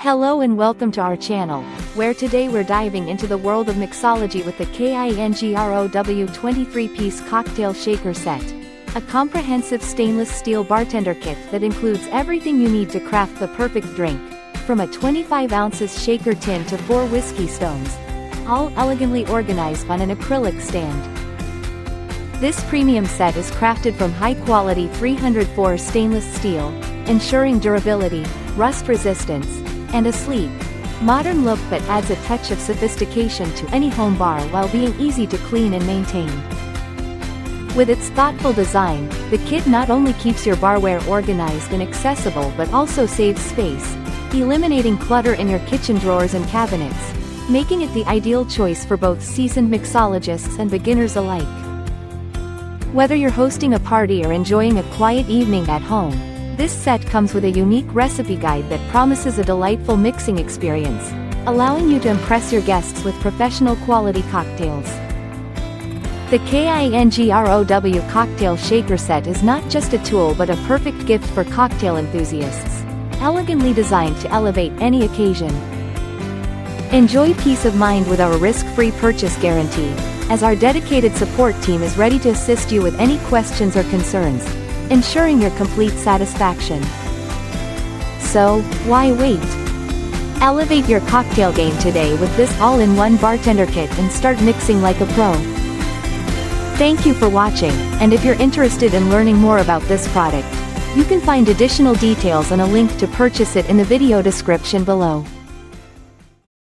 Hello and welcome to our channel, where today we're diving into the world of mixology with the KINGROW 23-piece cocktail shaker set. A comprehensive stainless steel bartender kit that includes everything you need to craft the perfect drink, from a 25 ounces shaker tin to 4 whiskey stones, all elegantly organized on an acrylic stand. This premium set is crafted from high-quality 304 stainless steel, ensuring durability, rust resistance, and a sleek, modern look that adds a touch of sophistication to any home bar while being easy to clean and maintain. With its thoughtful design, the kit not only keeps your barware organized and accessible but also saves space, eliminating clutter in your kitchen drawers and cabinets, making it the ideal choice for both seasoned mixologists and beginners alike. Whether you're hosting a party or enjoying a quiet evening at home, this set comes with a unique recipe guide that promises a delightful mixing experience, allowing you to impress your guests with professional quality cocktails. The KINGROW cocktail shaker set is not just a tool but a perfect gift for cocktail enthusiasts, elegantly designed to elevate any occasion. Enjoy peace of mind with our risk-free purchase guarantee, as our dedicated support team is ready to assist you with any questions or concerns, ensuring your complete satisfaction. So, why wait? Elevate your cocktail game today with this all-in-one bartender kit and start mixing like a pro. Thank you for watching, and if you're interested in learning more about this product, you can find additional details and a link to purchase it in the video description below.